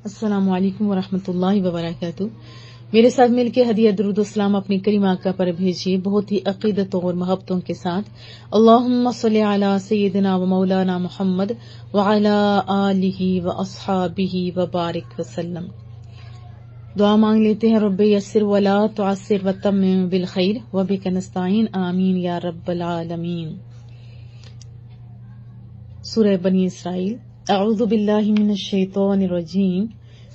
السلام علیکم ورحمۃ اللہ وبرکاتہ۔ میرے ساتھ مل کے ہدیہ درود السلام اپنے کریم آقا پر بھیجیے بہت ہی عقیدتوں اور محبتوں کے ساتھ۔ اللہم صلی علی سیدنا و مولانا محمد وعلی آلہ و اصحابہ وبارک وسلم۔ دعا مانگ لیتے ہیں، رب یسر ولا تعسر وتمم بالخیر وبک نستعین، آمین یا رب العالمین۔ سورہ بنی اسرائیل۔ اعوذ باللہ من الشیطان الرجیم،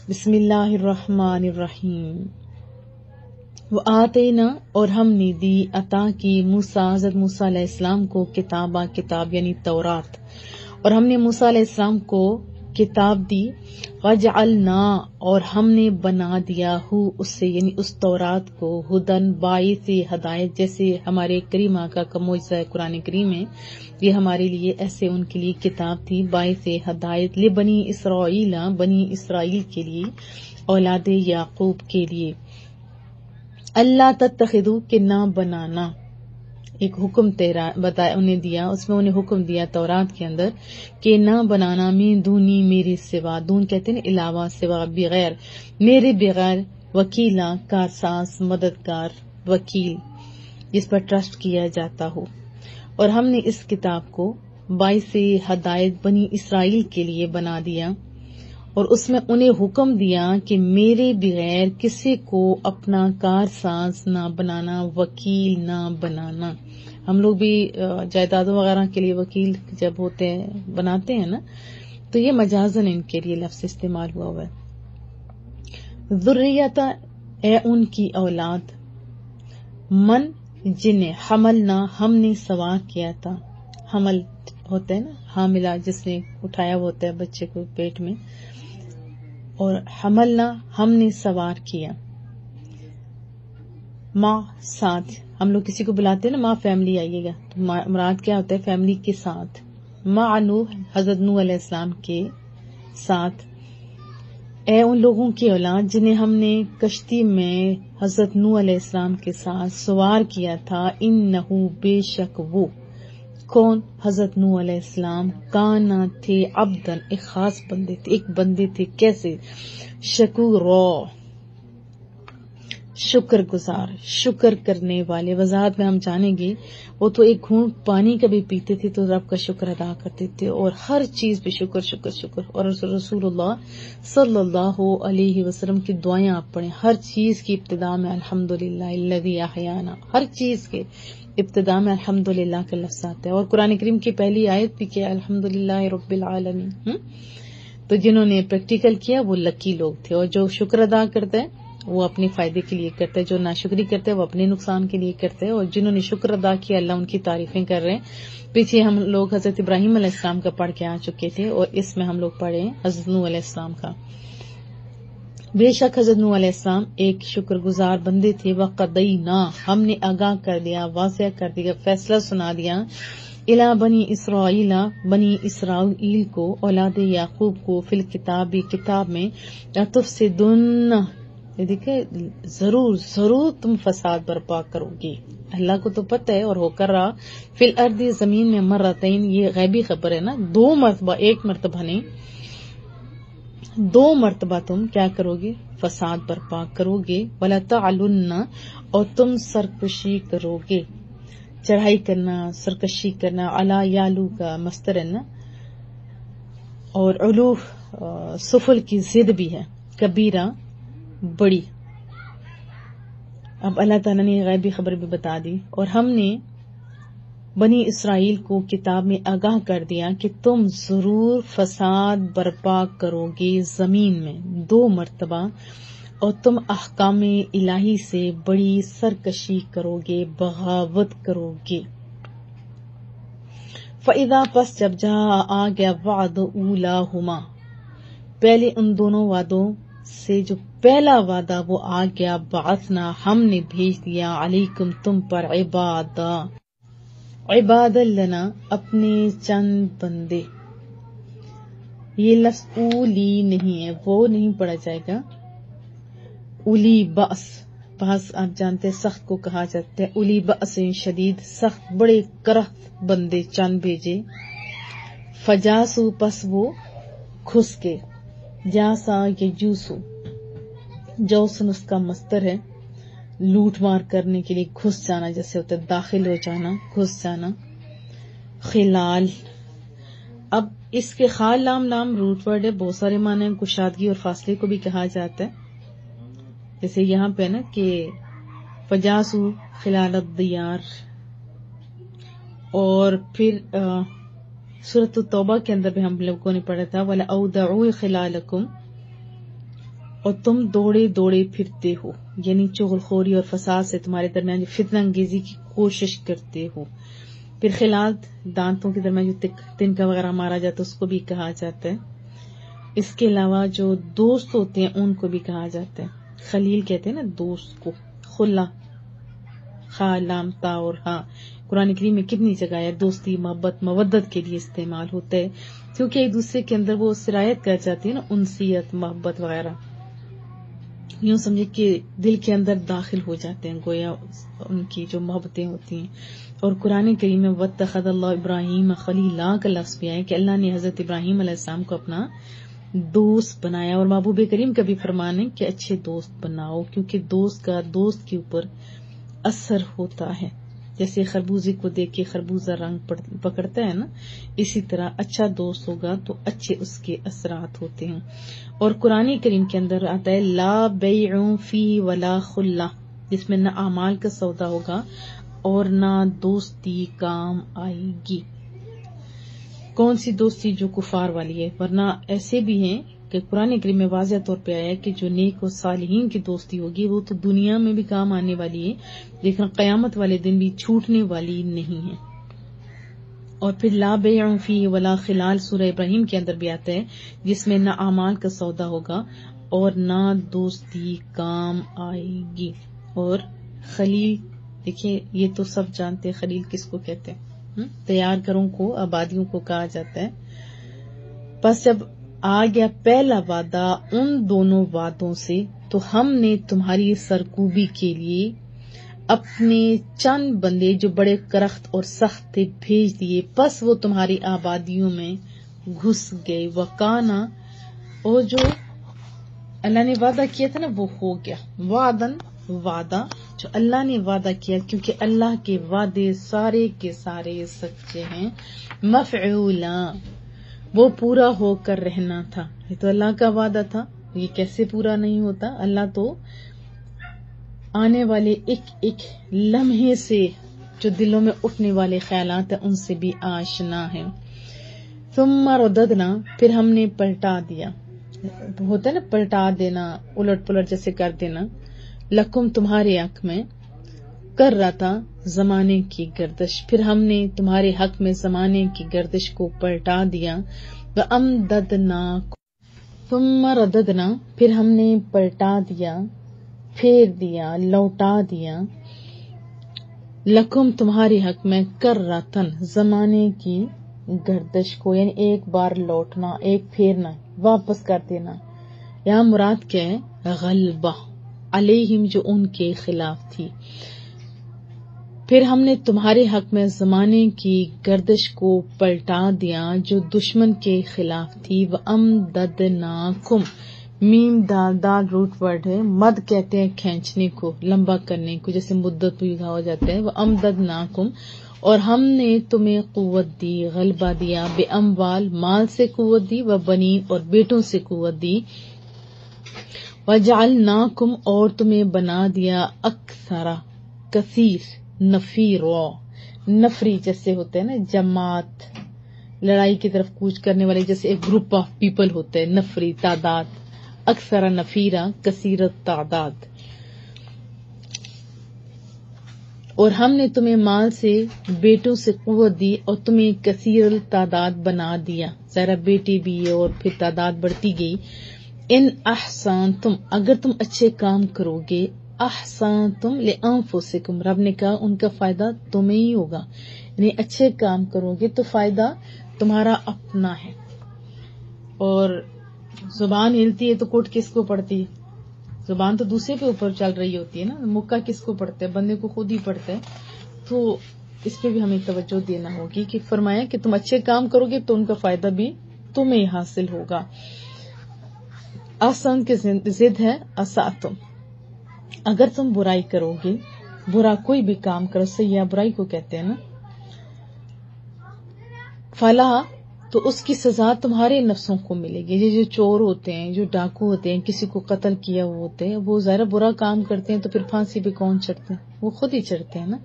بسم اللہ الرحمن الرحیم۔ وآتینا، اور ہم نے دی، عطا کی، موسیٰ، حضرت موسیٰ علیہ السلام کو کتاب یعنی تورات، اور ہم نے موسیٰ علیہ السلام کو کتاب دی۔ وجعلنا، اور ہم نے بنا دیا، اس سے یعنی اس تورات کو، ہدن، باعث ہدایت، جیسے ہمارے کریم آقا کا معجزہ قرآن کریم ہے، یہ ہمارے لیے ایسے ان کے لیے کتاب تھی باعث ہدایت، لبنی اسرائیل، بنی اسرائیل کے لیے، اولاد یعقوب کے لیے۔ اللہ تتخذو، کہ نہ بنانا، ایک حکم بتایا انہیں دیا، اس میں انہیں حکم دیا تورات کے اندر کہ نہ بنانا، من دونی، میرے سوا، دون کہتے ہیں علاوہ، سوا بغیر، میرے بغیر، وکیلا، کارساز، مددگار، وکیل جس پر ٹرسٹ کیا جاتا ہو۔ اور ہم نے اس کتاب کو باعث ہدایت بنی اسرائیل کے لیے بنا دیا، اور اس میں انہیں حکم دیا کہ میرے بغیر کسی کو اپنا کارساز نہ بنانا، وکیل نہ بنانا۔ ہم لوگ بھی جائیدادوں وغیرہ کے لیے وکیل جب ہوتے ہیں بناتے ہیں نا، تو یہ مجازن ان کے لیے لفظ استعمال ہوا ہے۔ ذریتا، اے ان کی اولاد، من، جنہیں، حملنا، ہم نے سوار کیا تھا۔ حمل ہوتا ہے نا، حاملہ جس نے اٹھایا ہوتا ہے بچے کو پیٹ میں، اور حملنا، ہم نے سوار کیا، ماں، ساتھ۔ ہم لوگ کسی کو بلاتے ہیں نا، ماں فیملی آئیے گا، تو مراد کیا ہوتا ہے؟ فیملی کے ساتھ۔ ماں نوح، حضرت نوح علیہ السلام کے ساتھ۔ اے ان لوگوں کی اولاد جنہیں ہم نے کشتی میں حضرت نوح علیہ السلام کے ساتھ سوار کیا تھا، انہو، بے شک وہ، کون؟ حضرت نوح علیہ السلام، کانا، تھے، عبدن، ایک خاص بندے تھے، ایک بندے تھے، کیسے؟ شکورا، شکر گزار، شکر کرنے والے۔ وضاحت میں ہم جانیں گے، وہ تو ایک گھونٹ پانی کا بھی پیتے تھے تو رب کا شکر ادا کرتے تھے، اور ہر چیز پہ شکر شکر شکر۔ اور رسول اللہ صلی اللہ علیہ وسلم کی دعائیں آپ پڑھیں، ہر چیز کی ابتدا میں الحمدللہ الذی احیانا، ہر چیز کے ابتدا میں الحمدللہ کا لفظ آتا ہے۔ اور قرآن کریم کی پہلی آیت بھی کیا؟ الحمدللہ رب العالمین۔ تو جنہوں نے پریکٹیکل کیا وہ لکی لوگ تھے، اور جو شکر ادا کرتے ہیں وہ اپنے فائدے کے لیے کرتے ہیں، جو ناشکری کرتے ہیں وہ اپنے نقصان کے لیے کرتے ہیں، اور جنہوں نے شکر ادا کیا اللہ ان کی تعریفیں کر رہے ہیں۔ پیچھے ہم لوگ حضرت ابراہیم علیہ السلام کا پڑھ کے آ چکے تھے، اور اس میں ہم لوگ پڑھے ہیں حضرت نوح علیہ السلام کا۔ بے شک حضرت نوح علیہ السلام ایک شکر گزار بندے تھے، وقدینا، ہم نے آگاہ کر دیا، واضح کر دیا، فیصلہ سنا دیا، الی بنی اسرائیل، بنی اسرائیل کو، اولاد یعقوب کو، فی الکتاب، کتاب میں، تفسدن، دیکھیں ضرور ضرور تم فساد برپا کرو گے، اللہ کو تو پتہ ہے اور ہو کر رہا، فی الارض، زمین میں، مرتین، یہ غیبی خبر ہے نا، 2 مرتبہ، ایک مرتبہ نہیں، 2 مرتبہ تم کیا کرو گے؟ فساد برپا کرو گے، ولا تعلن، اور تم سرکشی کرو گے، چڑھائی کرنا، سرکشی کرنا، علا، یالو کا مصدر ہے نا، اور علو سفل کی ضد بھی ہے، کبیرہ، بڑی۔ اب اللہ تعالیٰ نے غیبی خبر بھی بتا دی، اور ہم نے بنی اسرائیل کو کتاب میں آگاہ کر دیا کہ تم ضرور فساد برپا کرو گے زمین میں 2 مرتبہ، اور تم احکام الہی سے بڑی سرکشی کرو گے، بغاوت کرو گے۔ فَإِذَا، پس جب جاء، آ گیا، وعد اولاہما، پہلے ان دونوں وعدوں سے جو پہلا وعدہ وہ آ گیا، بعثنا، ہم نے بھیج دیا، علیکم، تم پر، عباد لنا، اپنے چند بندے۔ یہ لفظ اولی نہیں ہے، وہ نہیں پڑھا جائے گا، اولی بأس، بحث آپ جانتے ہیں سخت کو کہا جاتا ہے، اولی بأس شدید، سخت، بڑے کرخت بندے چند بھیجے، فجاسو، پس وہ گھس کے، جاسا یجوسو، جوسن اس کا مصدر ہے، لوٹ مار کرنے کے لیے گھس جانا جیسے ہوتا ہے، داخل ہو جانا، گھس جانا. خلال، اب اس کے خال لام لام روٹ ورڈ ہے، بہت سارے معنی ہیں، کشادگی اور فاصلے کو بھی کہا جاتا ہے. جیسے یہاں پہ نا کہ فجاسو خلال الدیار، اور پھر سورۃ التوبہ کے اندر بھی ہم لوگوں نے پڑھا تھا وَلَأَوْدَعُوا خِلَالَكُمْ، اور تم دوڑے دوڑے پھرتے ہو، یعنی چغل خوری اور فساد سے تمہارے درمیان جو فتنہ انگیزی کی کوشش کرتے ہو. پھر خلال دانتوں کے درمیان جو تنکا وغیرہ مارا جاتا ہے اس کو بھی کہا جاتا ہے. اس کے علاوہ جو دوست ہوتے ہیں ان کو بھی کہا جاتا ہے، خلیل کہتے ہیں نا دوست کو. خلا، خا لام تا اور ہاں، قرآن کریم میں کتنی جگہ ہے دوستی محبت مودت کے لیے استعمال ہوتا ہے، کیونکہ ایک دوسرے کے اندر وہ سرایت کر جاتی ہے نا، انسیت محبت وغیرہ. یوں سمجھے کہ دل کے اندر داخل ہو جاتے ہیں گویا ان کی جو محبتیں ہوتی ہیں. اور قرآن کریم میں وَاتَّخَذَ اللَّهُ إِبْرَاهِيمَ خَلِيلًا کا لفظ بھی ہے کہ اللہ نے حضرت ابراہیم علیہ السلام کو اپنا دوست بنایا. اور محبوب کریم کا بھی فرمان ہے کہ اچھے دوست بناؤ، کیونکہ دوست کا دوست کے اوپر اثر ہوتا ہے. جیسے خربوزے کو دیکھ کے خربوزہ رنگ پکڑتا ہے نا، اسی طرح اچھا دوست ہوگا تو اچھے اس کے اثرات ہوتے ہیں. اور قرآن کریم کے اندر آتا ہے لا بیع فی ولا خلہ، جس میں نہ اعمال کا سودا ہوگا اور نہ دوستی کام آئے گی. کون سی دوستی؟ جو کفار والی ہے. ورنہ ایسے بھی ہیں کہ قرآن کریم میں واضح طور پہ آیا ہے کہ جو نیک و صالحین کی دوستی ہوگی وہ تو دنیا میں بھی کام آنے والی ہے، لیکن قیامت والے دن بھی چھوٹنے والی نہیں ہے. اور پھر لا بیع فیہ ولا خلال سورہ ابراہیم کے اندر بھی آتا ہے، جس میں نہ اعمال کا سودا ہوگا اور نہ دوستی کام آئے گی. اور خلیل، دیکھیں یہ تو سب جانتے ہیں خلیل کس کو کہتے ہیں، تیار کروں کو آبادیوں کو کہا جاتا ہے. پس جب آ گیا پہلا وعدہ ان دونوں وعدوں سے تو ہم نے تمہاری سرکوبی کے لیے اپنے چند بندے جو بڑے کرخت اور سخت تھے بھیج دیے، پس وہ تمہاری آبادیوں میں گھس گئے. وکانا، اور جو اللہ نے وعدہ کیا تھا نا وہ ہو گیا. وعدن، وعدہ جو اللہ نے وعدہ کیا، کیونکہ اللہ کے وعدے سارے کے سارے سچے ہیں. مفعولا، وہ پورا ہو کر رہنا تھا. یہ تو اللہ کا وعدہ تھا، یہ کیسے پورا نہیں ہوتا؟ اللہ تو آنے والے ایک ایک لمحے سے جو دلوں میں اٹھنے والے خیالات ہیں ان سے بھی آشنا ہے. ثم رددنا، پھر ہم نے پلٹا دیا. ہوتا ہے نا پلٹا دینا، الٹ پلٹ جیسے کر دینا. لکم، تمہارے حق میں، کر رہا تھا زمانے کی گردش، پھر ہم نے تمہارے حق میں زمانے کی گردش کو پلٹا دیا. وَأَمْدَدْنَاكُمْ، ثم رددنا، پھر ہم نے پلٹا دیا، پھیر دیا، لوٹا دیا. لکم، تمہارے حق میں، کررتن، زمانے کی گردش کو، یعنی ایک بار لوٹنا، ایک پھیرنا، واپس کر دینا. یہاں مراد کیا ہے؟ غلبہ علیہم، جو ان کے خلاف تھی. پھر ہم نے تمہارے حق میں زمانے کی گردش کو پلٹا دیا جو دشمن کے خلاف تھی. وَأَمْدَدْنَاكُمْ، میم دال، دال روٹ ورڈ ہے. مد کہتے ہیں کھینچنے کو، لمبا کرنے کو، جیسے مدت بھی کہا ہو جاتا ہے. وَأَمْدَدْنَاكُمْ، اور ہم نے تمہیں قوت دی، غلبہ دیا. بِأَمْوَال، مال سے قوت دی. وَبَنِین، اور بیٹوں سے قوت دی. وَجَعَلْنَاكُمْ، اور تمہیں بنا دیا اکثر، کثیر، نفیرا، نفری جیسے ہوتے ہیں نا جماعت، لڑائی کی طرف کوچ کرنے والے، جیسے ایک گروپ آف پیپل ہوتے ہیں، نفری تعداد. اکثر نفیرا، کثیرت تعداد. اور ہم نے تمہیں مال سے، بیٹوں سے قوت دی اور تمہیں کثیر تعداد بنا دیا. ذرا بیٹے بھی اور پھر تعداد بڑھتی گئی. ان احسنتم، اگر تم اچھے کام کرو گے. احسنتم لانفسکم، رب نے کہا ان کا فائدہ تمہیں ہی ہوگا، یعنی اچھے کام کرو گے تو فائدہ تمہارا اپنا ہے. اور زبان ہلتی ہے تو کوٹ کس کو پڑتی ہے؟ زبان تو دوسرے کے اوپر چل رہی ہوتی ہے نا. مکہ کس کو پڑتا ہے؟ بندے کو خود ہی پڑتا ہے. تو اس پہ بھی ہمیں توجہ دینا ہوگی کہ فرمایا کہ تم اچھے کام کرو گے تو ان کا فائدہ بھی تمہیں حاصل ہوگا. آسان کی ضد ہے اساتم، اگر تم برائی کرو گے، برا کوئی بھی کام کرو، سیاح برائی کو کہتے ہیں نا، فلا تو اس کی سزا تمہارے نفسوں کو ملے گی. یہ جو چور ہوتے ہیں، جو ڈاکو ہوتے ہیں، کسی کو قتل کیا وہ ہوتے ہیں، وہ ظاہر برا کام کرتے ہیں تو پھر پھانسی پہ کون چڑھتے ہیں؟ وہ خود ہی چڑھتے ہیں نا.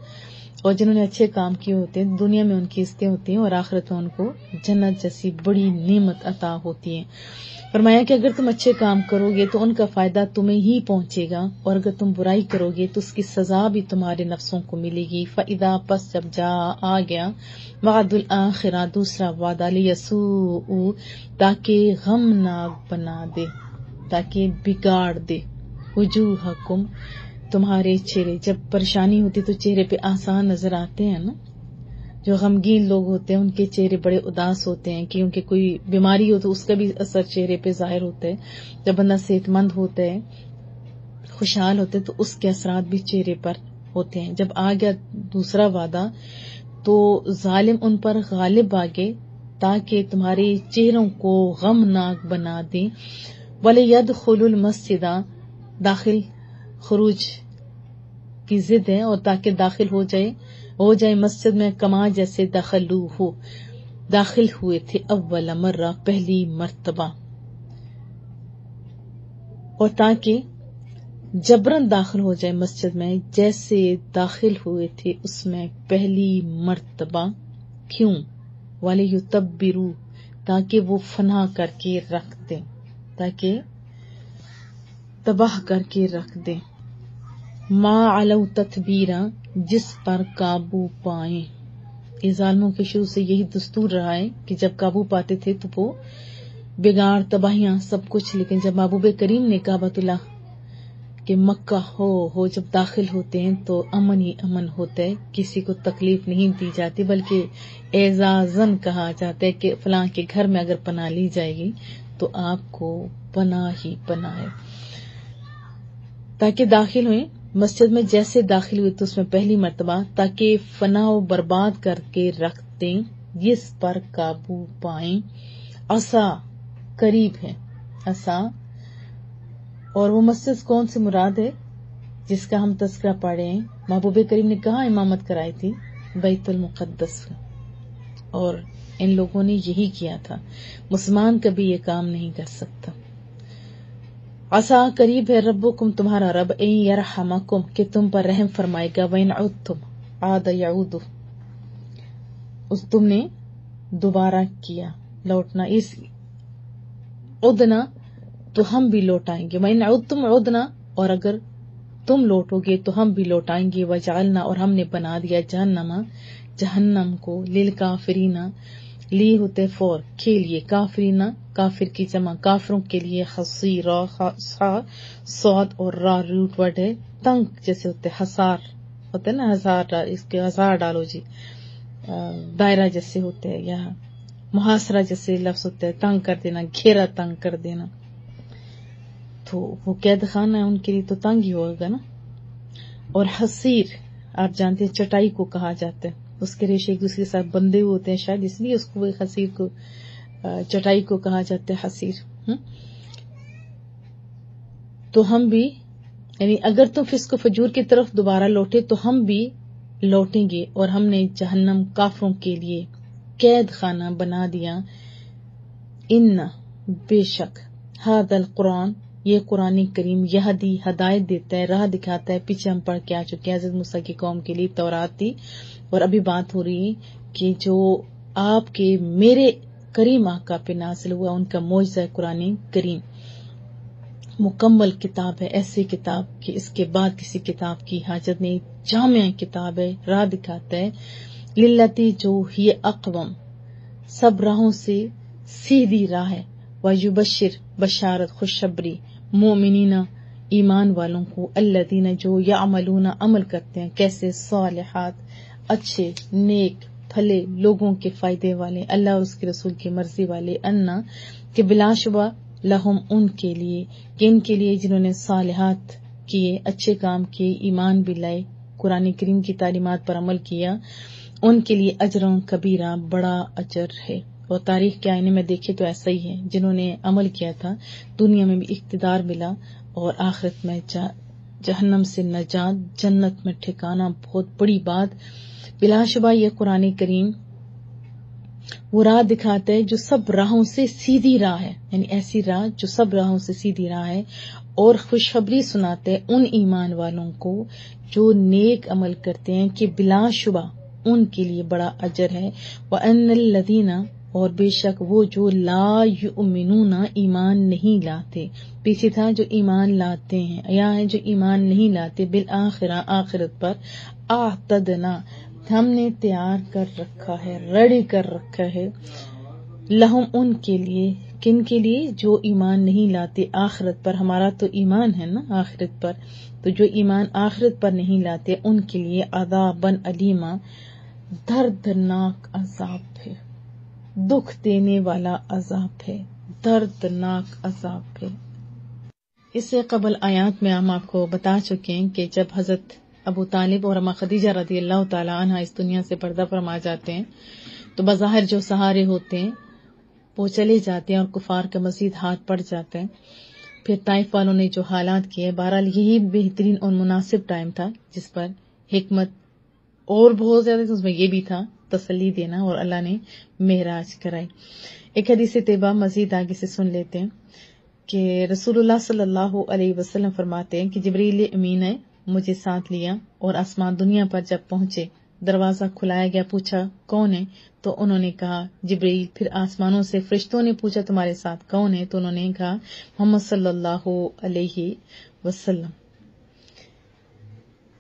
اور جنہوں نے اچھے کام کیے ہوتے ہیں، دنیا میں ان کی عزتیں ہوتی ہیں اور آخرت میں ان کو جنت جیسی بڑی نعمت عطا ہوتی ہے. فرمایا کہ اگر تم اچھے کام کرو گے تو ان کا فائدہ تمہیں ہی پہنچے گا، اور اگر تم برائی کرو گے تو اس کی سزا بھی تمہارے نفسوں کو ملے گی. فَإِذَا پس جب جا آ گیا وعد الآخرہ دوسرا وعدہ، لیسوء تاکہ غمناک بنا دے، تاکہ بگاڑ دے، وجوہکم تمہارے چہرے. جب پریشانی ہوتی تو چہرے پہ آسان نظر آتے ہیں نا. جو غمگین لوگ ہوتے ہیں ان کے چہرے بڑے اداس ہوتے ہیں، کیونکہ کوئی بیماری ہو تو اس کا بھی اثر چہرے پہ ظاہر ہوتا ہے. جب بندہ صحت مند ہوتا ہے، خوشحال ہوتا ہے، تو اس کے اثرات بھی چہرے پر ہوتے ہیں. جب آ گیا دوسرا وعدہ تو ظالم ان پر غالب آگے تاکہ تمہارے چہروں کو غمناک بنا دیں. وَلِيَدْخُلُوا الْمَسْجِدَ داخل خروج کی ضد ہے، اور تاکہ داخل ہو جائے مسجد میں، کما جیسے داخل ہوئے تھے اول مرہ پہلی مرتبہ، اور تاکہ جبرن داخل ہو جائے مسجد میں جیسے داخل ہوئے تھے اس میں پہلی مرتبہ. کیوں؟ وَلِيُتَبِّرُوا تاکہ وہ فنا کر کے رکھ دیں، تاکہ تباہ کر کے رکھ دیں. ما علو تتبیرا جس پر قابو پائیں. یہ ظالموں کے شروع سے یہی دستور رہا ہے کہ جب قابو پاتے تھے تو وہ بگاڑ تباہیاں سب کچھ. لیکن جب محبوب کریم نے کعبۃ اللہ کہ مکہ ہو جب داخل ہوتے ہیں تو امن ہی امن ہوتا ہے، کسی کو تکلیف نہیں دی جاتی، بلکہ اعزازاً کہا جاتا ہے کہ فلاں کے گھر میں اگر پناہ لی جائے گی تو آپ کو پناہ ہی پناہ ہے. تاکہ داخل ہوئیں مسجد میں جیسے داخل ہوئے تو اس میں پہلی مرتبہ، تاکہ فنا و برباد کر کے رکھ دیں جس پر قابو پائیں. عصا قریب ہے، عصا. اور وہ مسجد کون سے مراد ہے جس کا ہم تذکرہ پڑھ رہے ہیں؟ محبوب کریم نے کہاں امامت کرائی تھی؟ بیت المقدس. اور ان لوگوں نے یہی کیا تھا. مسلمان کبھی یہ کام نہیں کر سکتا. عسا قریب ہے ربکم تمہارا رب، ان یرحمکم کہ تم پر رحم فرمائے گا، وَإِنْ عُدْتُمْ عَادَ يَعُودُ اس تم نے دوبارہ کیا لوٹنا، اس عدنا تو ہم بھی لوٹائیں گے. وَإِنْ عُدْتُمْ عُدْنَا اور اگر تم لوٹو گے تو ہم بھی لوٹائیں گے. وَجَعَلْنَا اور ہم نے بنا دیا جہنم کو للکافرین لی ہوتے فور کے لیے، کافرین کافر کی جمع، کافروں کے لیے، حصیرا صاد اور را روٹ ورڈ ہے، تنگ جیسے ہوتے، حصار ہوتے نا، ہزار اس کے ہزار ڈالو جی، دائرہ جیسے ہوتے ہیں، یا محاصرہ جیسے لفظ ہوتا ہے، تنگ کر دینا، گھیرا تنگ کر دینا. تو وہ قید خانہ ہے ان کے لیے تو تنگ ہی ہوگا نا. اور حصیر آپ جانتے ہیں چٹائی کو کہا جاتا ہے، اس کے ریشے ایک دوسرے کے ساتھ بندھے ہوئے ہوتے ہیں، شاید اس لیے اس کو حصیر کو چٹائی کو کہا جاتا ہے حصیر. تو ہم بھی یعنی اگر تم فسق و فجور کی طرف دوبارہ لوٹے تو ہم بھی لوٹیں گے، اور ہم نے جہنم کافروں کے لیے قید خانہ بنا دیا. ان بے شک ھذا القرآن یہ قرآن کریم یہدی ہدایت دیتا ہے، راہ دکھاتا ہے. پیچھے ہم پڑھ کے آ چکے ہیں، حضرت موسیٰ کی قوم کے لیے تورات تھی، اور ابھی بات ہو رہی ہے کہ جو آپ کے میرے کریم آقا پہ نازل ہوا ان کا معجزہ قرآن کریم مکمل کتاب ہے، ایسی کتاب کہ اس کے بعد کسی کتاب کی حاجت نہیں. جامع کتاب ہے، راہ دکھاتا ہے. للتی جو ہی اقوم سب راہوں سے سیدھی راہ ہے. ویبشر بشارت خوشخبری مومنین ایمان والوں کو، الذین جو یعملون عمل کرتے ہیں، کیسے؟ صالحات اچھے نیک بھلے لوگوں کے فائدے والے، اللہ اور اس کے رسول کی مرضی والے، انا کہ بلا شبہ لہم ان کے لیے، کن کے لیے؟ جنہوں نے صالحات کیے، اچھے کام کیے، ایمان بھی لائے، قرآن کریم کی تعلیمات پر عمل کیا، ان کے لیے اجرن کبیرہ بڑا اجر ہے. اور تاریخ کے آئینے میں دیکھے تو ایسا ہی ہے، جنہوں نے عمل کیا تھا دنیا میں بھی اقتدار ملا اور آخرت میں جہنم سے نجات، جنت میں ٹھکانا، بہت بڑی بات۔ بلا شبہ یہ قرآن کریم وہ راہ دکھاتا ہے جو سب راہوں سے سیدھی راہ ہے، یعنی ایسی راہ جو سب راہوں سے سیدھی راہ ہے، اور خوشخبری سناتے ہیں ان ایمان والوں کو جو نیک عمل کرتے ہیں کہ بلا شبہ ان کے لیے بڑا اجر ہے۔ وَأَنَّ الَّذِينَ، اور بے شک وہ جو لا یؤمنون ایمان نہیں لاتے، پیچھے تھا جو ایمان لاتے ہیں، یا ہے جو ایمان نہیں لاتے، بالآخرہ آخرت پر، اعتدنا ہم نے تیار کر رکھا ہے، ریڈی کر رکھا ہے، لہم ان کے لیے، کن کے لیے؟ جو ایمان نہیں لاتے آخرت پر۔ ہمارا تو ایمان ہے نا آخرت پر، تو جو ایمان آخرت پر نہیں لاتے ان کے لیے عذابًا علیما، دردناک عذاب ہے، دکھ دینے والا عذاب ہے، دردناک عذاب ہے۔ اس سے قبل آیات میں ہم آپ کو بتا چکے ہیں کہ جب حضرت ابو طالب اور اماں خدیجہ رضی اللہ تعالی عنہ اس دنیا سے پردہ فرما جاتے ہیں تو بظاہر جو سہارے ہوتے ہیں وہ چلے جاتے ہیں اور کفار کا مزید ہاتھ پڑ جاتا ہے۔ پھر طائف والوں نے جو حالات کیے، بہرحال یہی بہترین اور مناسب ٹائم تھا جس پر حکمت اور بہت زیادہ، اس میں یہ بھی تھا تسلی دینا، اور اللہ نے معراج کرائی۔ ایک حدیث طیبہ مزید آگے سے سن لیتے ہیں کہ رسول اللہ صلی اللہ علیہ وسلم فرماتے ہیں کہ جبریل امین نے مجھے ساتھ لیا اور آسمان دنیا پر جب پہنچے دروازہ کھلایا گیا، پوچھا کون ہے تو انہوں نے کہا جبریل۔ پھر آسمانوں سے فرشتوں نے پوچھا تمہارے ساتھ کون ہے تو انہوں نے کہا محمد صلی اللہ علیہ وسلم۔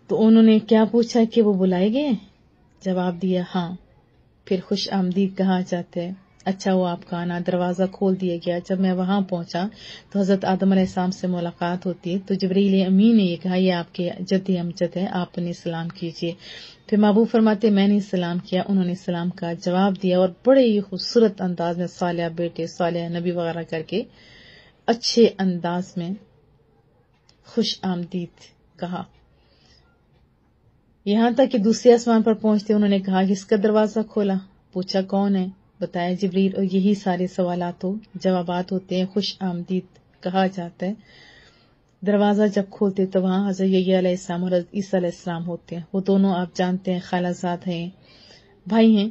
تو انہوں نے کیا پوچھا کہ وہ بلائے گئے؟ جواب دیا ہاں۔ پھر خوش آمدید کہا جاتا ہے، اچھا وہ آپ کا آنا، دروازہ کھول دیا گیا۔ جب میں وہاں پہنچا تو حضرت آدم علیہ السلام سے ملاقات ہوتی ہے، تو جبریل امین نے یہ کہا یہ آپ کے جد امجد ہے، آپ انہیں سلام کیجیے۔ پھر محبوب فرماتے میں نے سلام کیا، انہوں نے سلام کا جواب دیا اور بڑے ہی خوبصورت انداز میں صالح بیٹے، صالح نبی وغیرہ کر کے اچھے انداز میں خوش آمدید کہا۔ یہاں تک کہ دوسرے آسمان پر پہنچتے انہوں نے کہا کس کا دروازہ کھولا؟ پوچھا کون ہے؟ بتایا جبریل، اور یہی سارے سوالات و جوابات ہوتے ہیں، خوش آمدید کہا جاتا ہے۔ دروازہ جب کھولتے تو وہاں حضرت یحییٰ علیہ السلام اور حضرت عیسیٰ علیہ السلام ہوتے ہیں، وہ دونوں آپ جانتے ہیں خالہ زاد ہیں، بھائی ہیں،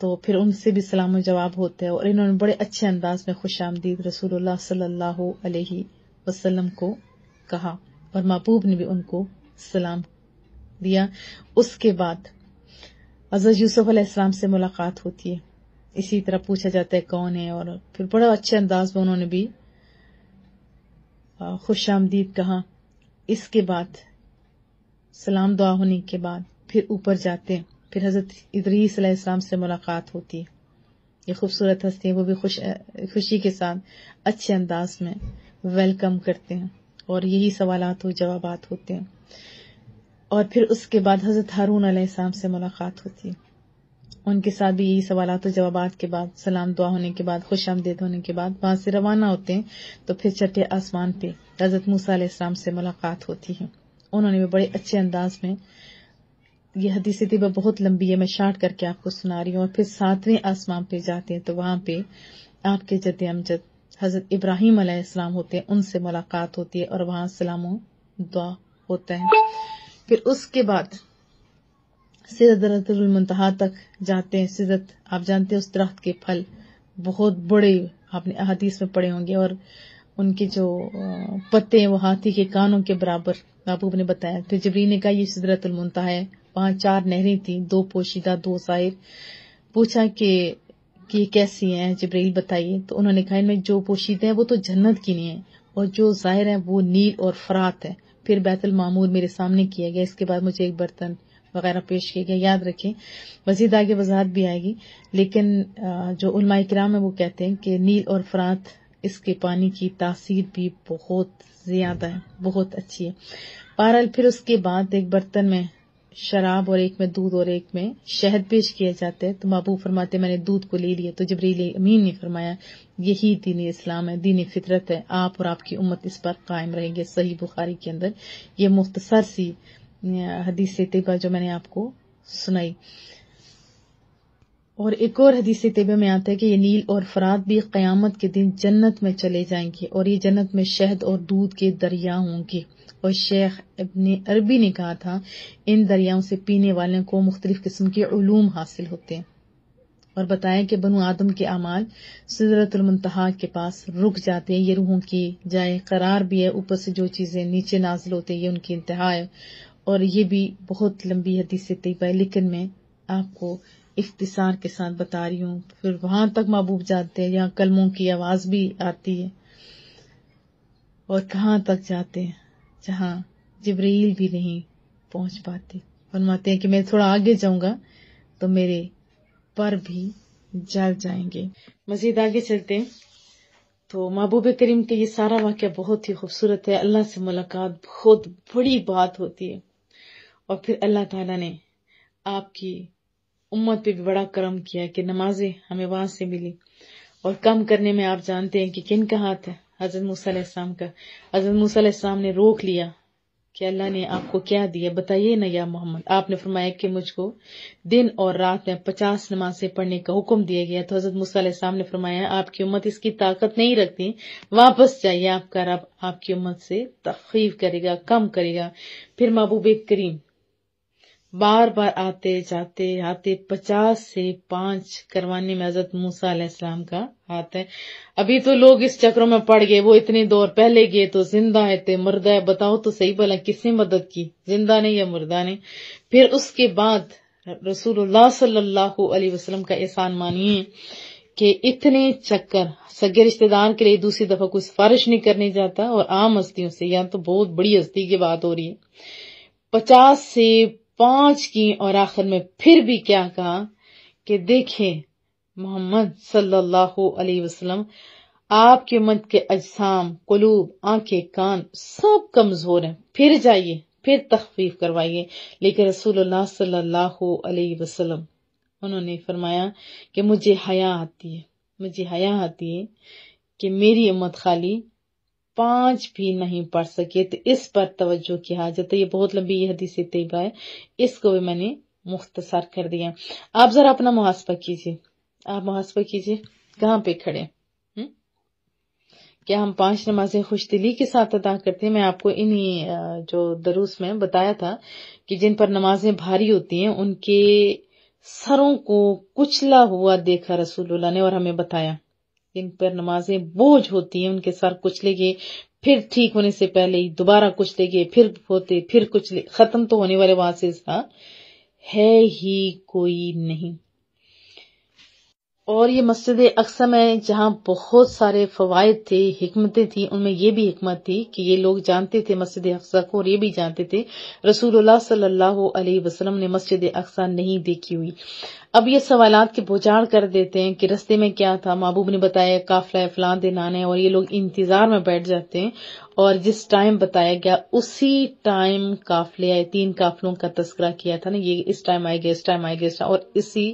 تو پھر ان سے بھی سلام و جواب ہوتا ہے، اور انہوں نے بڑے اچھے انداز میں خوش آمدید رسول اللہ صلی اللہ علیہ وسلم کو کہا، اور محبوب نے بھی ان کو سلام دیا۔ اس کے بعد حضرت یوسف علیہ السلام سے ملاقات ہوتی ہے، اسی طرح پوچھا جاتا ہے کون ہے، اور پھر بڑا اچھے انداز میں انہوں نے بھی خوش آمدید کہا۔ اس کے بعد سلام دعا ہونے کے بعد پھر اوپر جاتے ہیں، پھر حضرت ادریس علیہ السلام سے ملاقات ہوتی ہے۔ یہ خوبصورت ہستی ہیں، وہ بھی خوشی کے ساتھ اچھے انداز میں ویلکم کرتے ہیں، اور یہی سوالات و جوابات ہوتے ہیں۔ اور پھر اس کے بعد حضرت ہارون علیہ السلام سے ملاقات ہوتی ہے، ان کے ساتھ بھی یہی سوالات و جوابات کے بعد سلام دعا ہونے کے بعد خوش آمدید ہونے کے بعد وہاں سے روانہ ہوتے ہیں، تو پھر چھٹے آسمان پہ حضرت موسیٰ علیہ السلام سے ملاقات ہوتی ہے۔ انہوں نے بھی بڑے اچھے انداز میں، یہ حدیث طیبہ بہت لمبی ہے، میں شارٹ کر کے آپ کو سنا رہی ہوں۔ اور پھر 7ویں آسمان پہ جاتے ہیں تو وہاں پہ آپ کے جد امجد حضرت ابراہیم علیہ السلام ہوتے ہیں، ان سے ملاقات ہوتی ہے اور وہاں سلام و دعا ہوتا ہے۔ پھر اس کے بعد سدرۃ المنتہا تک جاتے ہیں۔ سدرت آپ جانتے ہیں اس درخت کے پھل بہت بڑے، آپ نے احادیث میں پڑھے ہوں گے، اور ان کے جو پتے ہیں وہ ہاتھی کے کانوں کے برابر، محبوب نے بتایا۔ پھر جبریل نے کہا یہ سدرۃ المنتہا ہے، وہاں 4 نہریں تھیں، 2 پوشیدہ 2 ظاہر۔ پوچھا کہ یہ کیسی ہیں جبریل بتائیے، تو انہوں نے کہا ان میں جو پوشیدہ ہیں وہ تو جنت کی نہیں ہیں، اور جو ظاہر ہیں وہ نیل اور فرات ہے۔ پھر بیت المعمور میرے سامنے کیا گیا، اس کے بعد مجھے ایک برتن وغیرہ پیش کیا گیا۔ یاد رکھیں مزید آگے وضاحت بھی آئے گی، لیکن جو علماء کرام ہیں وہ کہتے ہیں کہ نیل اور فرات اس کے پانی کی تاثیر بھی بہت زیادہ ہے، بہت اچھی ہے۔ بہرحال پھر اس کے بعد ایک برتن میں شراب اور ایک میں دودھ اور ایک میں شہد پیش کیا جاتا ہے، تو محبوب فرماتے میں نے دودھ کو لے لیا، تو جبریل امین نے فرمایا یہی دین اسلام ہے، دین فطرت ہے، آپ اور آپ کی امت اس پر قائم رہیں گے۔ صحیح بخاری کے اندر یہ مختصر سی حدیث طیبہ جو میں نے آپ کو سنائی۔ اور ایک اور حدیث طیبہ میں آتا ہے کہ یہ نیل اور فرات بھی قیامت کے دن جنت میں چلے جائیں گے اور یہ جنت میں شہد اور دودھ کے دریا ہوں گے. اور شیخ ابن عربی نے کہا تھا ان دریاؤں سے پینے والوں کو مختلف قسم کے علوم حاصل ہوتے ہیں. اور بتایا کہ بنو آدم کے اعمال سدرۃ المنتہا کے پاس رک جاتے ہیں. یہ روحوں کی جائے قرار بھی ہے. اوپر سے جو چیزیں نیچے نازل ہوتے ہیں یہ ان کی انتہا ہے. اور یہ بھی بہت لمبی حدیث طیبہ ہے لیکن میں آپ کو اختصار کے ساتھ بتا رہی ہوں. پھر وہاں تک محبوب جاتے ہیں یہاں کلموں کی آواز بھی آتی ہے. اور کہاں تک جاتے ہیں جہاں جبرائیل بھی نہیں پہنچ پاتے. فرماتے ہیں کہ میں تھوڑا آگے جاؤں گا تو میرے پر بھی جل جائیں گے. مزید آگے چلتے ہیں تو محبوب کریم کے یہ سارا واقعہ بہت ہی خوبصورت ہے. اللہ سے ملاقات بہت بڑی بات ہوتی ہے. اور پھر اللہ تعالیٰ نے آپ کی امت پہ بھی بڑا کرم کیا کہ نمازیں ہمیں وہاں سے ملی. اور کم کرنے میں آپ جانتے ہیں کہ کن کا ہاتھ ہے؟ حضرت موسیٰ علیہ السلام کا. حضرت موسیٰ علیہ السلام نے روک لیا کہ اللہ نے آپ کو کیا دیا بتائیے نا یا محمد. آپ نے فرمایا کہ مجھ کو دن اور رات میں 50 نمازیں پڑھنے کا حکم دیا گیا. تو حضرت موسیٰ علیہ السلام نے فرمایا آپ کی امت اس کی طاقت نہیں رکھتی, واپس جائیے, آپ کا رب آپ کی امت سے تخفیف کرے گا, کم کرے گا. پھر محبوب کریم بار بار آتے 50 سے 5 کروانے میں حضرت موسیٰ علیہ السلام کا ہاتھ ہے. ابھی تو لوگ اس چکروں میں پڑ گئے, وہ اتنے دور پہلے گئے تو زندہ ہے تھے مردہ ہے, بتاؤ تو صحیح بھلا کس نے مدد کی, زندہ نے یا مردہ نے. پھر اس کے بعد رسول اللہ صلی اللہ علیہ وسلم کا احسان مانیے کہ اتنے چکر سگے رشتہ دار کے لیے دوسری دفعہ کوئی سفارش نہیں کرنے جاتا, اور عام ہستیوں سے یا تو بہت بڑی ہستی کی بات ہو رہی ہے. 50 سے 5 کی, اور آخر میں پھر بھی کیا کہا کہ دیکھیں محمد صلی اللہ علیہ وسلم آپ کی امت کے اجسام, قلوب, آنکھیں, کان سب کمزور ہیں, پھر جائیے پھر تخفیف کروائیے. لیکن رسول اللہ صلی اللہ علیہ وسلم انہوں نے فرمایا کہ مجھے حیا آتی ہے کہ میری امت خالی 5 بھی نہیں پڑھ سکے, تو اس پر توجہ کی حاجت ہے. یہ بہت لمبی یہ حدیث طیبہ ہے, اس کو بھی میں نے مختصر کر دیا. آپ ذرا اپنا محاسبہ کیجیے, کہاں پہ کھڑے. کیا ہم 5 نمازیں خوش دلی کے ساتھ ادا کرتے ہیں؟ میں آپ کو انہی جو دروس میں بتایا تھا کہ جن پر نمازیں بھاری ہوتی ہیں ان کے سروں کو کچلا ہوا دیکھا رسول اللہ نے, اور ہمیں بتایا جن پر نمازیں بوجھ ہوتی ہیں ان کے سر کچلے گے, پھر ٹھیک ہونے سے پہلے ہی دوبارہ کچلے گے, پھر کچلے, ختم تو ہونے والے وہاں سے ہے ہی کوئی نہیں. اور یہ مسجد اقصی میں جہاں بہت سارے فوائد تھے, حکمتیں تھیں, ان میں یہ بھی حکمت تھی کہ یہ لوگ جانتے تھے مسجد اقصی کو, اور یہ بھی جانتے تھے رسول اللہ صلی اللہ علیہ وسلم نے مسجد اقصی نہیں دیکھی ہوئی. اب یہ سوالات کے بوجھاڑ کر دیتے ہیں کہ رستے میں کیا تھا. محبوب نے بتایا قافلہ فلاں دن آنے, اور یہ لوگ انتظار میں بیٹھ جاتے ہیں, اور جس ٹائم بتایا گیا اسی ٹائم قافلے آئے. 3 قافلوں کا تذکرہ کیا تھا نا, یہ اس ٹائم آئے گا, اور اسی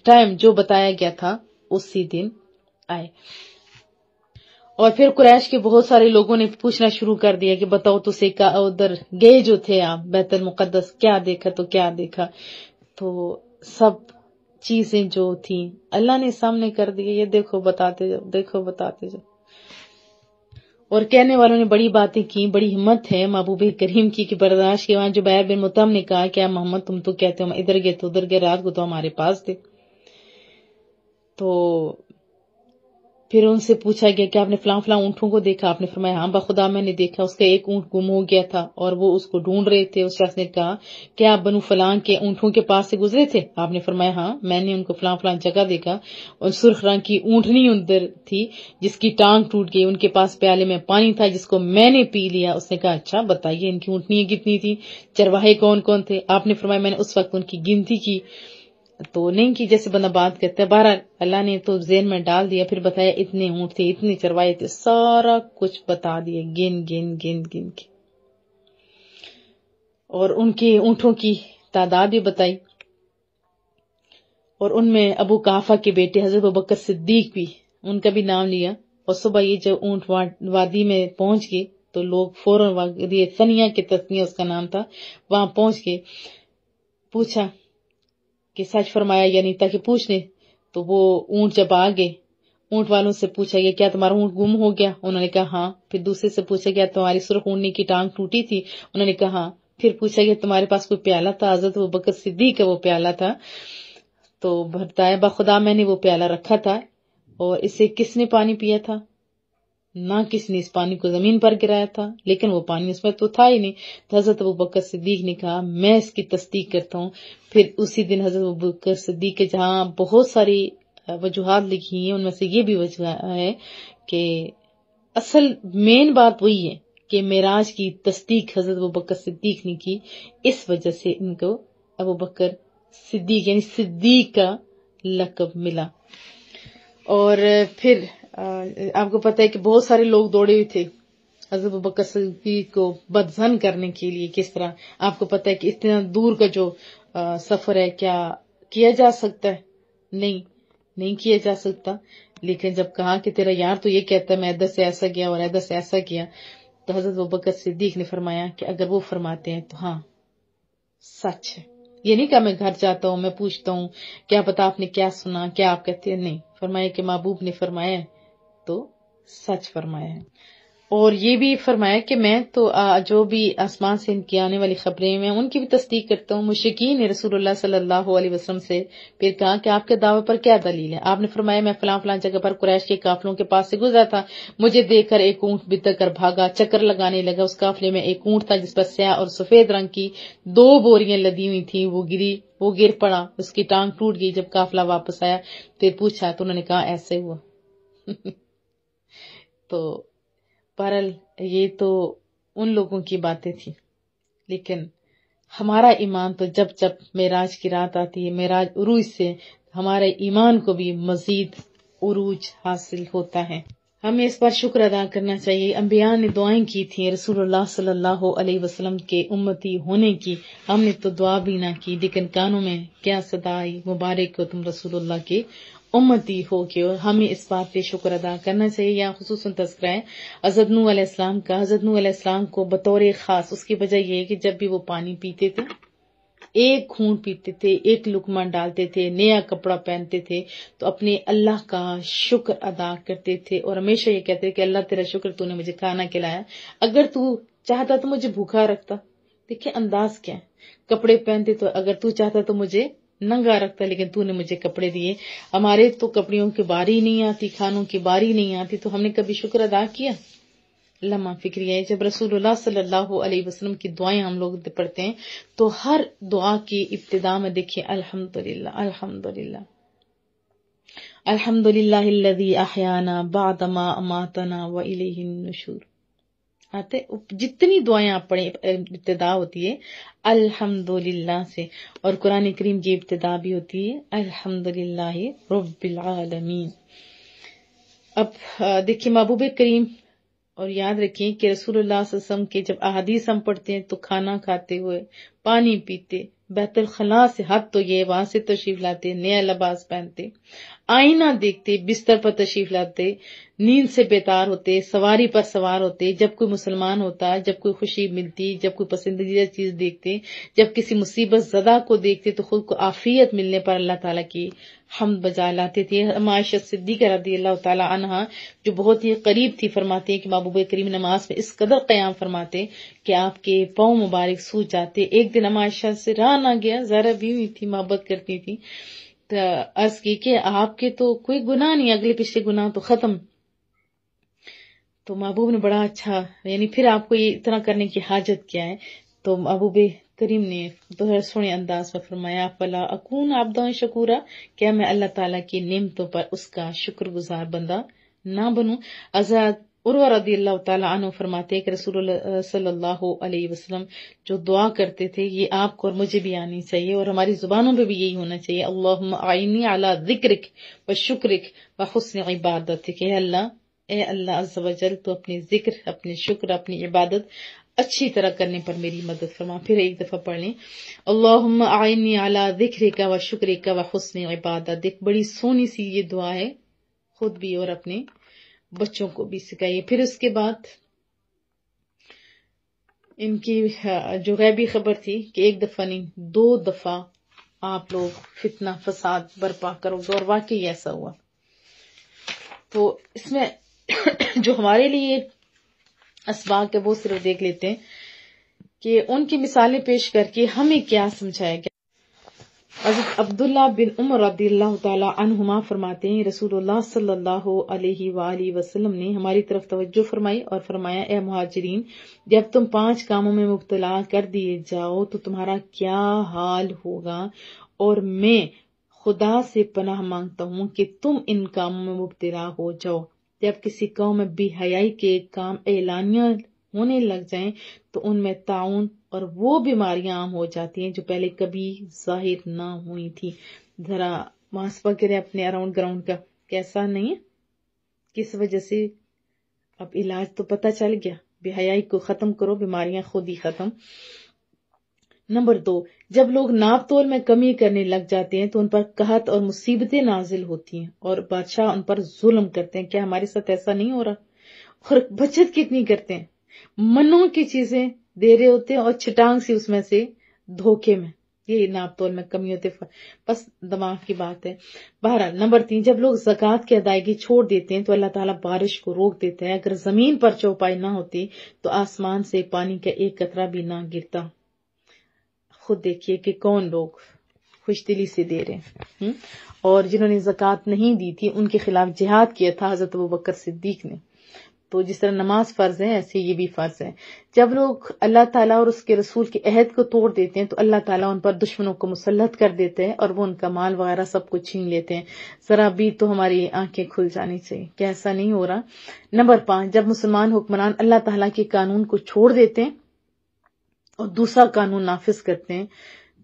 ٹائم جو بتایا گیا تھا اسی دن آئے. اور پھر قریش کے بہت سارے لوگوں نے پوچھنا شروع کر دیا کہ بتاؤ تو سیکا ادھر گئے جو تھے آپ بیت المقدس, کیا دیکھا. تو سب چیزیں جو تھیں اللہ نے سامنے کر دی, یہ دیکھو بتاتے جاؤ. اور کہنے والوں نے بڑی باتیں کی, بڑی ہمت ہے محبوب کریم کی کہ برداشت کے. وہاں جبیر بن مطعم نے کہا کیا محمد تم تو کہتے ہو ادھر گئے تو ادھر گئے, رات کو تو ہمارے پاس تھے. تو پھر ان سے پوچھا گیا کہ آپ نے فلاں اونٹوں کو دیکھا؟ آپ نے فرمایا ہاں بخدا میں نے دیکھا, اس کا ایک اونٹ گم ہو گیا تھا اور وہ اس کو ڈھونڈ رہے تھے. اس شخص نے کہا کیا آپ بنو فلاں کے اونٹوں کے پاس سے گزرے تھے؟ آپ نے فرمایا ہاں میں نے ان کو فلاں جگہ دیکھا, اور سرخ رنگ کی اونٹنی اندر تھی جس کی ٹانگ ٹوٹ گئی, ان کے پاس پیالے میں پانی تھا جس کو میں نے پی لیا. اس نے کہا اچھا بتائیے ان کی اونٹنیاں کتنی تھی, چرواہے کون کون تھے؟ آپ نے فرمایا میں نے اس وقت ان کی گنتی کی تو نہیں کی جیسے بندہ بات کرتا ہے. بہرحال اللہ نے تو ذہن میں ڈال دیا, پھر بتایا اتنے اونٹ تھے, اتنے چروائے تھے, سارا کچھ بتا دیے گن کے, اور ان کے اونٹوں کی تعداد بھی بتائی. اور ان میں ابو قحافہ کے بیٹے حضرت ابوبکر صدیق بھی, ان کا بھی نام لیا. اور صبح یہ جب اونٹ وادی میں پہنچ گئے تو لوگ فوراً وادی ثنیہ کے تسنیہ اس کا نام تھا, وہاں پہنچ کے پوچھا کہ سچ فرمایا یا نہیں, تاکہ پوچھ لیں تو وہ اونٹ جب آ گئے، اونٹ والوں سے پوچھا گیا کیا تمہارا اونٹ گم ہو گیا؟ انہوں نے کہا ہاں۔ پھر دوسرے سے پوچھا گیا تمہاری سرخ اونٹنی کی ٹانگ ٹوٹی تھی؟ انہوں نے کہا ہاں۔ پھر پوچھا گیا تمہارے پاس کوئی پیالہ تھا؟ حضرت ابوبکر صدیق کا وہ پیالہ تھا۔ تو بتایا بخدا میں نے وہ پیالہ رکھا تھا، اور اسے کس نے پانی پیا تھا؟ نہ کس نے اس پانی کو زمین پر گرایا تھا، لیکن وہ پانی اس میں تو تھا ہی نہیں۔ تو حضرت ابوبکر صدیق نے کہا میں اس کی تصدیق کرتا ہوں۔ پھر اسی دن حضرت ابوبکر صدیق کے جہاں بہت ساری وجوہات لکھی ہیں، ان میں سے یہ بھی وجہ ہے کہ اصل مین بات وہی ہے کہ معراج کی تصدیق حضرت ابوبکر صدیق نے کی، اس وجہ سے ان کو ابوبکر صدیق یعنی صدیق کا لقب ملا۔ اور پھر آپ کو پتہ ہے کہ بہت سارے لوگ دوڑے ہوئے تھے حضرت ابوبکر صدیق کو بدظن کرنے کے لیے۔ کس طرح؟ آپ کو پتہ ہے کہ اتنا دور کا جو سفر ہے، کیا کیا جا سکتا ہے؟ نہیں کیا جا سکتا۔ لیکن جب کہا کہ تیرا یار تو یہ کہتا ہے میں ادھر سے ایسا کیا اور ادھر سے ایسا کیا، تو حضرت ابوبکر صدیق نے فرمایا کہ اگر وہ فرماتے ہیں تو ہاں سچ ہے۔ یہ نہیں کہا میں گھر جاتا ہوں، میں پوچھتا ہوں کیا پتا آپ نے کیا سنا، کیا آپ کہتے ہیں، نہیں، فرمایا کہ محبوب نے فرمایا ہے تو سچ فرمایا ہے۔ اور یہ بھی فرمایا کہ میں تو جو بھی آسمان سے ان کی آنے والی خبریں میں ان کی بھی تصدیق کرتا ہوں۔ مشرکین نے رسول اللہ صلی اللہ علیہ وسلم سے پھر کہا کہ آپ کے دعوے پر کیا دلیل ہے؟ آپ نے فرمایا میں فلاں فلاں جگہ پر قریش کے قافلوں کے پاس سے گزرا تھا، مجھے دیکھ کر ایک اونٹ بتر کر بھاگا، چکر لگانے لگا، اس قافلے میں ایک اونٹ تھا جس پر سیاہ اور سفید رنگ کی 2 بوریاں لدی ہوئی تھی، وہ گر پڑا، اس کی ٹانگ ٹوٹ گئی۔ جب قافلہ واپس آیا پھر پوچھا تو انہوں نے کہا ایسے ہوا۔ تو بہرحال یہ تو ان لوگوں کی باتیں تھیں، لیکن ہمارا ایمان تو جب جب معراج کی رات آتی ہے، معراج عروج سے ہمارے ایمان کو بھی مزید عروج حاصل ہوتا ہے۔ ہمیں اس پر شکر ادا کرنا چاہیے۔ انبیاء نے دعائیں کی تھیں رسول اللہ صلی اللہ علیہ وسلم کے امتی ہونے کی، ہم نے تو دعا بھی نہ کی، لیکن کانوں میں کیا صدا آئی، مبارک ہو تم رسول اللہ کے امتی ہو کے، اور ہمیں اس بات پہ شکر ادا کرنا چاہیے۔ یہاں خصوصاً تذکرہ ہے حضرت نوح علیہ السلام کا۔ حضرت نوح علیہ السلام کو بطور خاص اس کی وجہ یہ ہے کہ جب بھی وہ پانی پیتے تھے، ایک گھونٹ پیتے تھے، ایک لقمہ ڈالتے تھے، نیا کپڑا پہنتے تھے تو اپنے اللہ کا شکر ادا کرتے تھے، اور ہمیشہ یہ کہتے کہ اللہ تیرا شکر تو نے مجھے کھانا کھلایا، اگر تو چاہتا تو مجھے بھوکا رکھتا۔ دیکھیں انداز کیا ہے، کپڑے پہنتے تو اگر تو چاہتا تو مجھے ننگا رکھتا، لیکن تو نے مجھے کپڑے دیے۔ ہمارے تو کپڑیوں کی باری نہیں آتی، کھانوں کی باری نہیں آتی، تو ہم نے کبھی شکر ادا کیا؟ لمحہ فکریہ ہے۔ جب رسول اللہ صلی اللہ علیہ وسلم کی دعائیں ہم لوگ پڑھتے ہیں تو ہر دعا کی ابتدا میں دیکھیں الحمدللہ الحمدللہ الحمدللہ الذی احیانا بعد ما اماتنا والیہ النشور آتے۔ جتنی دعائیں آپ پڑھیں ابتدا ہوتی ہے الحمدللہ سے، اور قرآن کریم کی ابتدا بھی ہوتی ہے الحمدللہ رب العالمین۔ اب دیکھیں محبوب کریم، اور یاد رکھیں کہ رسول اللہ صلی اللہ علیہ وسلم کے جب احادیث ہم پڑھتے ہیں تو کھانا کھاتے ہوئے، پانی پیتے، بیت الخلاء سے حد تو یہ وہاں سے تشریف لاتے، نیا لباس پہنتے، آئینہ دیکھتے، بستر پر تشریف لاتے، نیند سے بیدار ہوتے، سواری پر سوار ہوتے، جب کوئی مسلمان ہوتا، جب کوئی خوشی ملتی، جب کوئی پسندیدہ چیز دیکھتے، جب کسی مصیبت زدہ کو دیکھتے تو خود کو عافیت ملنے پر اللہ تعالیٰ کی حمد بجا لاتے تھے۔ عائشہ صدیقہ رضی اللہ تعالیٰ عنہا جو بہت ہی قریب تھی، فرماتے ہیں کہ محبوب کریم نماز میں اس قدر قیام فرماتے کہ آپ کے پاؤں مبارک سوج جاتے۔ ایک دن عائشہ سے رہا نہ گیا، زہرا بھی ہوئی تھی، محبت کرتی تھی، تو عرض کی کہ آپ کے تو کوئی گناہ نہیں، اگلے پچھلے گناہ تو ختم۔ تو محبوب نے بڑا اچھا، یعنی پھر آپ کو یہ اتنا کرنے کی حاجت کیا ہے؟ تو محبوب کریم نے بہت سونے انداز میں فرمایا فلا اکون عبدا شکورا، کیا میں اللہ تعالیٰ کی نعمتوں پر اس کا شکر گزار بندہ نہ بنوں؟ حضرت عروہ رضی اللہ تعالیٰ عنہ فرماتے کہ رسول اللہ صلی اللہ علیہ وسلم جو دعا کرتے تھے یہ آپ کو اور مجھے بھی آنی چاہیے، اور ہماری زبانوں پہ بھی یہی ہونا چاہیے، اللہم اعنی علی ذکرک و شکرک و حسن عبادتک، اے اللہ عز و جل تو اپنی ذکر، اپنے شکر، اپنی عبادت اچھی طرح کرنے پر میری مدد فرما۔ پھر ایک دفعہ پڑھ لیں اللہم اعنی علی ذکرک و شکرک و حسن عبادتک۔ بڑی سونی سی یہ دعا ہے، خود بھی اور اپنے بچوں کو بھی سکھائیے۔ پھر اس کے بعد ان کی جو غیبی خبر تھی کہ ایک دفعہ نہیں 2 دفعہ آپ لوگ فتنہ فساد برپا کرو گے، اور واقعی ایسا ہوا۔ تو اس میں جو ہمارے لیے اسباق ہے وہ صرف دیکھ لیتے ہیں کہ ان کی مثالیں پیش کر کے ہمیں کیا سمجھایا گیا۔ حضرت عبداللہ بن عمر رضی اللہ تعالی عنہما فرماتے ہیں رسول اللہ صلی اللہ علیہ وآلہ وسلم نے ہماری طرف توجہ فرمائی اور فرمایا، اے مہاجرین، جب تم 5 کاموں میں مبتلا کر دیے جاؤ تو تمہارا کیا حال ہوگا، اور میں خدا سے پناہ مانگتا ہوں کہ تم ان کاموں میں مبتلا ہو جاؤ۔ جب کسی قوم میں بے حیائی کے کام اعلانیہ ہونے لگ جائیں تو ان میں طاعون اور وہ بیماریاں عام ہو جاتی ہیں جو پہلے کبھی ظاہر نہ ہوئی تھی۔ ذرا محاسبہ کریں اپنے اراؤنڈ گراؤنڈ کا، کیسا نہیں ہے؟ کس وجہ سے؟ اب علاج تو پتہ چل گیا، بے حیائی کو ختم کرو، بیماریاں خود ہی ختم۔ نمبر 2، جب لوگ ناپ تول میں کمی کرنے لگ جاتے ہیں تو ان پر قحط اور مصیبتیں نازل ہوتی ہیں اور بادشاہ ان پر ظلم کرتے ہیں۔ کیا ہمارے ساتھ ایسا نہیں ہو رہا؟ اور بچت کتنی کرتے ہیں، منوں کی چیزیں دے رہے ہوتے ہیں اور چھٹانگ سی اس میں سے دھوکے میں، یہ ناپ تول میں کمی ہوتے، بس دماغ کی بات ہے۔ بہرحال نمبر 3، جب لوگ زکوٰۃ کی ادائیگی چھوڑ دیتے ہیں تو اللہ تعالیٰ بارش کو روک دیتا ہے۔ اگر زمین پر چوپائی نہ ہوتی تو آسمان سے پانی کا ایک قطرہ بھی نہ گرتا۔ خود دیکھیے کہ کون لوگ خوش دلی سے دے رہے ہیں، اور جنہوں نے زکوٰۃ نہیں دی تھی ان کے خلاف جہاد کیا تھا حضرت ابوبکر صدیق نے۔ تو جس طرح نماز فرض ہے ایسے یہ بھی فرض ہے۔ جب لوگ اللہ تعالیٰ اور اس کے رسول کے عہد کو توڑ دیتے ہیں تو اللہ تعالیٰ ان پر دشمنوں کو مسلط کر دیتے ہیں اور وہ ان کا مال وغیرہ سب کچھ چھین لیتے ہیں۔ ذرا بھی تو ہماری آنکھیں کھل جانی چاہیے کہ ایسا نہیں ہو رہا۔ نمبر 5، جب مسلمان حکمران اللہ تعالیٰ کے قانون کو چھوڑ دیتے ہیں اور دوسرا قانون نافذ کرتے ہیں،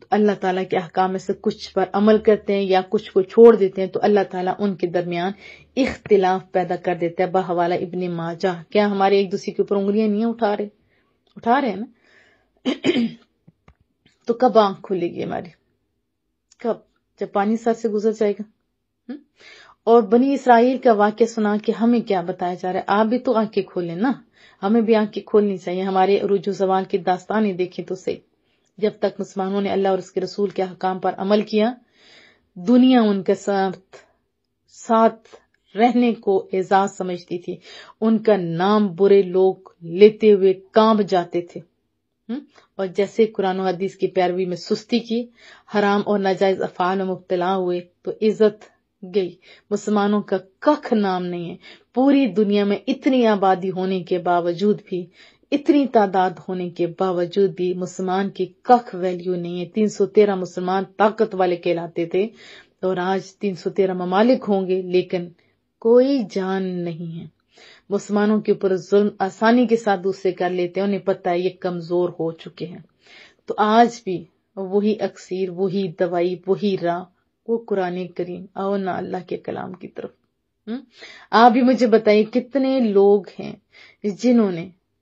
تو اللہ تعالیٰ کے احکام میں سے کچھ پر عمل کرتے ہیں یا کچھ کو چھوڑ دیتے ہیں تو اللہ تعالیٰ ان کے درمیان اختلاف پیدا کر دیتا ہے۔ بحوالہ ابن ماجہ۔ کیا ہمارے ایک دوسرے کے اوپر انگلیاں نہیں اٹھا رہے ہیں نا؟ تو کب آنکھ کھلے گی ہماری؟ کب؟ جب پانی سر سے گزر جائے گا۔ اور بنی اسرائیل کا واقعہ سنا کہ ہمیں کیا بتایا جا رہا ہے، آپ بھی تو آنکھیں کھولیں نا، ہمیں بھی آنکھیں کھولنی چاہیے۔ ہمارے عروج و زوال کی داستانیں دیکھیں تو صحیح، جب تک مسلمانوں نے اللہ اور اس کے رسول کے احکام پر عمل کیا، دنیا ان کے ساتھ رہنے کو اعزاز سمجھتی تھی، ان کا نام برے لوگ لیتے ہوئے کانپ جاتے تھے، اور جیسے قرآن و حدیث کی پیروی میں سستی کی، حرام اور ناجائز افعال میں مبتلا ہوئے تو عزت گئی۔ مسلمانوں کا کخ نام نہیں ہے، پوری دنیا میں اتنی آبادی ہونے کے باوجود بھی، اتنی تعداد ہونے کے باوجود بھی مسلمان کی کخ ویلیو نہیں ہے۔ 313 مسلمان طاقت والے کہلاتے تھے، اور آج 313 ممالک ہوں گے لیکن کوئی جان نہیں ہے۔ مسلمانوں کے اوپر ظلم آسانی کے ساتھ دوسرے کر لیتے ہیں، انہیں پتہ ہے یہ کمزور ہو چکے ہیں۔ تو آج بھی وہی اکسیر، وہی دوائی، وہی راہ، وہ قرآن کریم، آؤ نا اللہ کے کلام کی طرف۔ آپ بھی مجھے بتائیے کتنے لوگ ہیں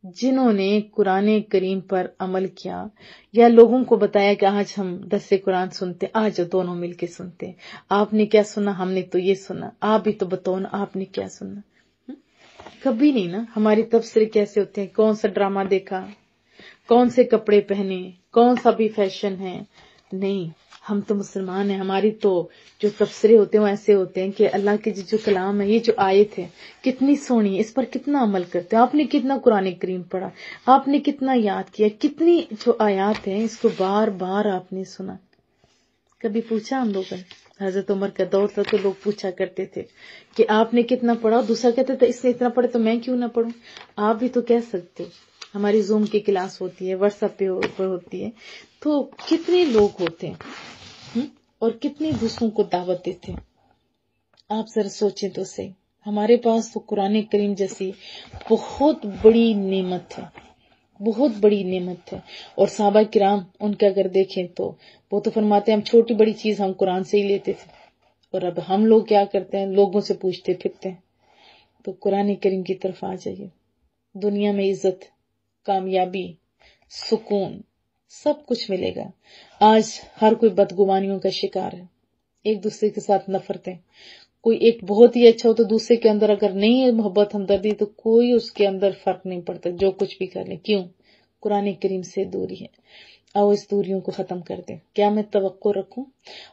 جنہوں نے قرآن کریم پر عمل کیا، یا لوگوں کو بتایا کہ آج ہم درس قرآن سنتے، آج دونوں مل کے سنتے ہیں، آپ نے کیا سنا، ہم نے تو یہ سنا، آپ بھی تو بتاؤ نا آپ نے کیا سنا۔ کبھی نہیں نا۔ ہماری تبصرے کیسے ہوتے ہیں، کون سا ڈرامہ دیکھا، کون سے کپڑے پہنے، کون سا بھی فیشن ہے، نہیں، ہم تو مسلمان ہیں۔ ہماری تو جو تبصرے ہوتے ہیں وہ ایسے ہوتے ہیں کہ اللہ کے جو کلام ہے، یہ جو آیت ہے کتنی سونی ہے، اس پر کتنا عمل کرتے ہیں، آپ نے کتنا قرآن کریم پڑھا، آپ نے کتنا یاد کیا، کتنی جو آیات ہیں اس کو بار بار آپ نے سنا۔ کبھی پوچھا ہم لوگوں نے؟ حضرت عمر کا دور تھا تو لوگ پوچھا کرتے تھے کہ آپ نے کتنا پڑھا، دوسرا کہتے تھے اس نے اتنا پڑھا تو میں کیوں نہ پڑھوں۔ آپ بھی تو کہہ سکتے ہو۔ ہماری زوم کی کلاس ہوتی ہے، واٹس ایپ پہ ہوتی ہے، تو کتنے لوگ ہوتے ہیں اور کتنے دوسروں کو دعوت دیتے ہیں۔ آپ ذرا سوچیں تو صحیح، ہمارے پاس تو قرآن کریم جیسی بہت بڑی نعمت ہے، بہت بڑی نعمت ہے۔ اور صحابہ کرام ان کے اگر دیکھیں تو وہ تو فرماتے ہیں ہم چھوٹی بڑی چیز ہم قرآن سے ہی لیتے تھے، اور اب ہم لوگ کیا کرتے ہیں، لوگوں سے پوچھتے پھرتے ہیں۔ تو قرآن کریم کی طرف آ جائیے، دنیا میں عزت، کامیابی، سکون، سب کچھ ملے گا۔ آج ہر کوئی بدگمانیوں کا شکار ہے، ایک دوسرے کے ساتھ نفرتیں، کوئی ایک بہت ہی اچھا ہو تو دوسرے کے اندر اگر نہیں ہے محبت ہمدردی تو کوئی اس کے اندر فرق نہیں پڑتا، جو کچھ بھی کر لے، کیوں؟ قرآن کریم سے دوری ہے۔ آؤ اس دوریوں کو ختم کر دیں. کیا میں توقع رکھوں؟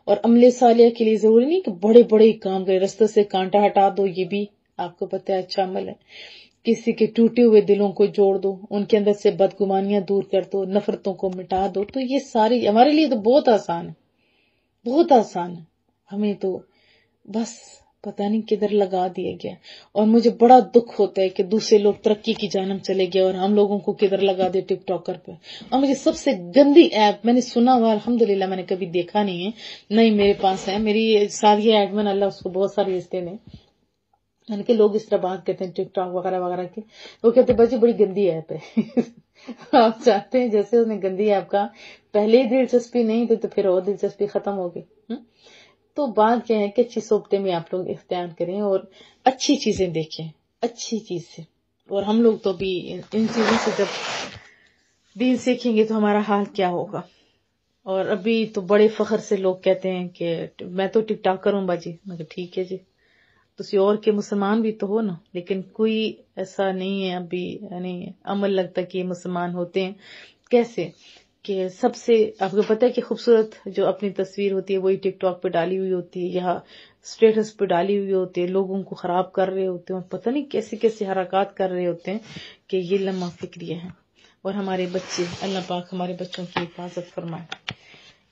اور عمل صالح کے لیے ضروری نہیں کہ بڑے بڑے کام کرے، رستے سے کانٹا ہٹا دو، یہ بھی آپ کو پتہ ہے اچھا عمل ہے. کسی کے ٹوٹے ہوئے دلوں کو جوڑ دو، ان کے اندر سے بدگمانیاں دور کر دو، نفرتوں کو مٹا دو. تو یہ ساری ہمارے لیے تو بہت آسان ہے، بہت آسان ہے. ہمیں تو بس پتہ نہیں کدھر لگا دیا گیا. اور مجھے بڑا دکھ ہوتا ہے کہ دوسرے لوگ ترقی کی جانب چلے گئے اور ہم لوگوں کو کدھر لگا دے ٹک ٹاکر پہ. اور مجھے سب سے گندی ایپ میں نے سنا ہوا، الحمدللہ میں نے کبھی دیکھا نہیں ہے، نہیں میرے پاس ہے، میری ساری ایڈمن اللہ اس کو بہت ساری عزتیں دیں. یعنی کہ لوگ اس طرح بات کرتے ہیں ٹک ٹاک وغیرہ وغیرہ کے، وہ کہتے ہیں بچے بڑی گندی ایپ ہے. آپ چاہتے ہیں جیسے اس نے گندی ایپ کا پہلے ہی دلچسپی نہیں تھی تو پھر اور دلچسپی ختم ہوگی. تو بات کیا ہے کہ اچھی صحبتیں میں آپ لوگ اختیار کریں اور اچھی چیزیں دیکھیں، اچھی چیز سے. اور ہم لوگ تو بھی ان چیزوں سے جب دین سیکھیں گے تو ہمارا حال کیا ہوگا. اور ابھی تو بڑے فخر سے لوگ کہتے ہیں کہ میں تو ٹک ٹاک کروں باجی. میں کہ ٹھیک ہے جی، تسی اور کے مسلمان بھی تو ہو نا، لیکن کوئی ایسا نہیں ہے ابھی، یعنی عمل لگتا کہ یہ مسلمان ہوتے ہیں. کیسے کہ سب سے آپ کو پتہ ہے کہ خوبصورت جو اپنی تصویر ہوتی ہے وہی ٹک ٹاک پہ ڈالی ہوئی ہوتی ہے یا اسٹیٹس پہ ڈالی ہوئی ہوتی ہے، لوگوں کو خراب کر رہے ہوتے ہیں اور پتہ نہیں کیسے کیسے حرکات کر رہے ہوتے ہیں کہ یہ لمحہ فکریہ ہیں. اور ہمارے بچے، اللہ پاک ہمارے بچوں کی حفاظت فرمائے.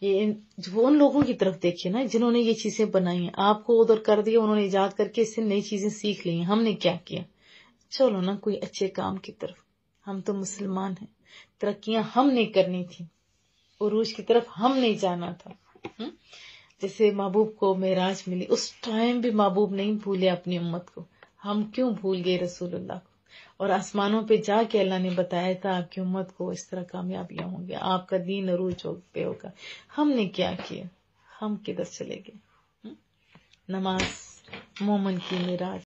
یہ وہ ان لوگوں کی طرف دیکھیے نا جنہوں نے یہ چیزیں بنائی ہیں، آپ کو ادھر کر دیا، انہوں نے ایجاد کر کے اس سے نئی چیزیں سیکھ لی ہیں. ہم نے کیا کیا؟ چلو نا کوئی اچھے کام کی طرف. ہم تو مسلمان ہیں، ترقیاں ہم نے کرنی تھی، عروج کی طرف ہم نہیں جانا تھا. جیسے محبوب کو معراج ملی، اس ٹائم بھی محبوب نہیں بھولے اپنی امت کو. ہم کیوں بھول گئے رسول اللہ کو؟ اور آسمانوں پہ جا کے اللہ نے بتایا تھا آپ کی امت کو اس طرح کامیابیاں ہوں گی، آپ کا دین عروج پہ ہوگا. ہم نے کیا کیا؟ ہم کدھر چلے گئے؟ نماز مومن کی معراج